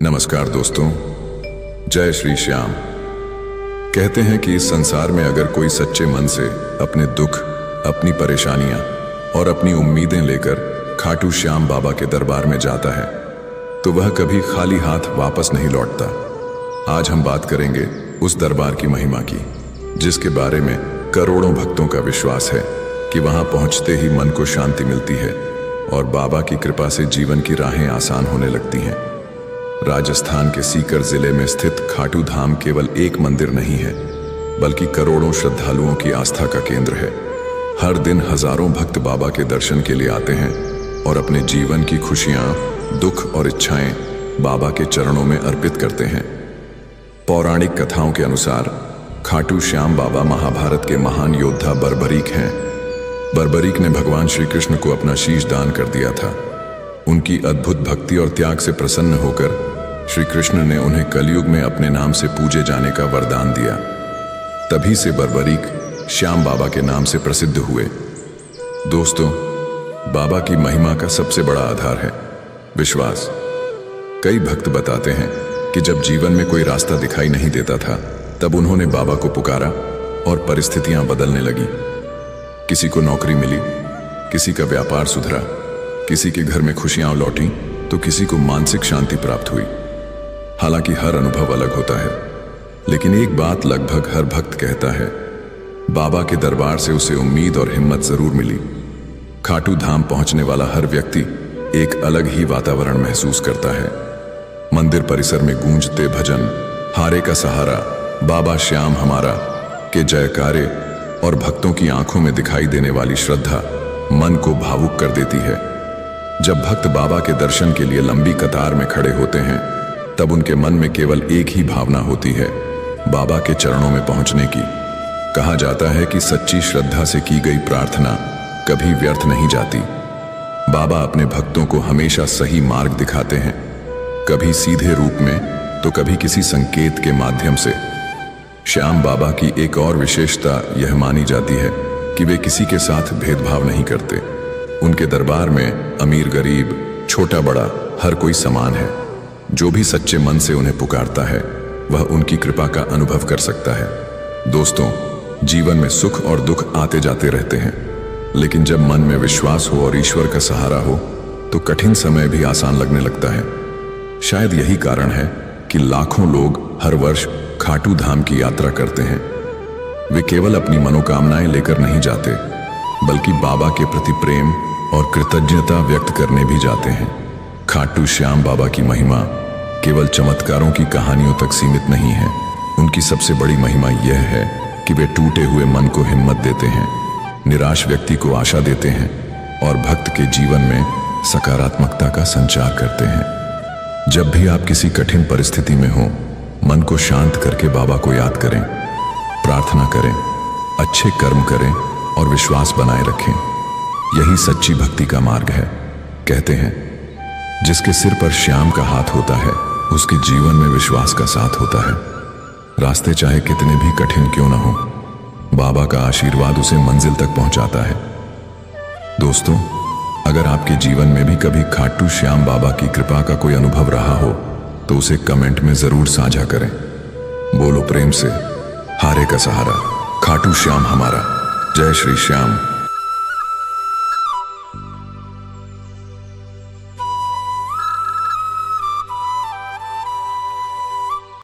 नमस्कार दोस्तों, जय श्री श्याम। कहते हैं कि इस संसार में अगर कोई सच्चे मन से अपने दुख, अपनी परेशानियां और अपनी उम्मीदें लेकर खाटू श्याम बाबा के दरबार में जाता है तो वह कभी खाली हाथ वापस नहीं लौटता। आज हम बात करेंगे उस दरबार की महिमा की, जिसके बारे में करोड़ों भक्तों का विश्वास है कि वहां पहुंचते ही मन को शांति मिलती है और बाबा की कृपा से जीवन की राहें आसान होने लगती हैं। राजस्थान के सीकर जिले में स्थित खाटू धाम केवल एक मंदिर नहीं है, बल्कि करोड़ों श्रद्धालुओं की आस्था का केंद्र है। हर दिन हजारों भक्त बाबा के दर्शन के लिए आते हैं और अपने जीवन की खुशियां, दुख और इच्छाएं बाबा के चरणों में अर्पित करते हैं। पौराणिक कथाओं के अनुसार खाटू श्याम बाबा महाभारत के महान योद्धा बर्बरीक हैं। बर्बरीक ने भगवान श्री कृष्ण को अपना शीश दान कर दिया था। उनकी अद्भुत भक्ति और त्याग से प्रसन्न होकर श्री कृष्ण ने उन्हें कलयुग में अपने नाम से पूजे जाने का वरदान दिया। तभी से बर्बरीक श्याम बाबा के नाम से प्रसिद्ध हुए। दोस्तों, बाबा की महिमा का सबसे बड़ा आधार है विश्वास। कई भक्त बताते हैं कि जब जीवन में कोई रास्ता दिखाई नहीं देता था, तब उन्होंने बाबा को पुकारा और परिस्थितियां बदलने लगी। किसी को नौकरी मिली, किसी का व्यापार सुधरा, किसी के घर में खुशियां लौटी तो किसी को मानसिक शांति प्राप्त हुई। हालांकि हर अनुभव अलग होता है, लेकिन एक बात लगभग हर भक्त कहता है, बाबा के दरबार से उसे उम्मीद और हिम्मत जरूर मिली। खाटू धाम पहुंचने वाला हर व्यक्ति एक अलग ही वातावरण महसूस करता है। मंदिर परिसर में गूंजते भजन, हारे का सहारा, बाबा श्याम हमारा के जयकारे और भक्तों की आंखों में दिखाई देने वाली श्रद्धा मन को भावुक कर देती है। जब भक्त बाबा के दर्शन के लिए लंबी कतार में खड़े होते हैं, तब उनके मन में केवल एक ही भावना होती है, बाबा के चरणों में पहुंचने की। कहा जाता है कि सच्ची श्रद्धा से की गई प्रार्थना कभी व्यर्थ नहीं जाती। बाबा अपने भक्तों को हमेशा सही मार्ग दिखाते हैं, कभी सीधे रूप में तो कभी किसी संकेत के माध्यम से। श्याम बाबा की एक और विशेषता यह मानी जाती है कि वे किसी के साथ भेदभाव नहीं करते। उनके दरबार में अमीर गरीब, छोटा बड़ा हर कोई समान है। जो भी सच्चे मन से उन्हें पुकारता है वह उनकी कृपा का अनुभव कर सकता है। दोस्तों, जीवन में सुख और दुख आते जाते रहते हैं, लेकिन जब मन में विश्वास हो और ईश्वर का सहारा हो तो कठिन समय भी आसान लगने लगता है। शायद यही कारण है कि लाखों लोग हर वर्ष खाटू धाम की यात्रा करते हैं। वे केवल अपनी मनोकामनाएं लेकर नहीं जाते, बल्कि बाबा के प्रति प्रेम और कृतज्ञता व्यक्त करने भी जाते हैं। खाटू श्याम बाबा की महिमा केवल चमत्कारों की कहानियों तक सीमित नहीं है। उनकी सबसे बड़ी महिमा यह है कि वे टूटे हुए मन को हिम्मत देते हैं, निराश व्यक्ति को आशा देते हैं और भक्त के जीवन में सकारात्मकता का संचार करते हैं। जब भी आप किसी कठिन परिस्थिति में हो, मन को शांत करके बाबा को याद करें, प्रार्थना करें, अच्छे कर्म करें और विश्वास बनाए रखें। यही सच्ची भक्ति का मार्ग है। कहते हैं, जिसके सिर पर श्याम का हाथ होता है, उसके जीवन में विश्वास का साथ होता है। रास्ते चाहे कितने भी कठिन क्यों न हो, बाबा का आशीर्वाद उसे मंजिल तक पहुंचाता है। दोस्तों, अगर आपके जीवन में भी कभी खाटू श्याम बाबा की कृपा का कोई अनुभव रहा हो तो उसे कमेंट में जरूर साझा करें। बोलो प्रेम से, हारे का सहारा, खाटू श्याम हमारा। जय श्री श्याम।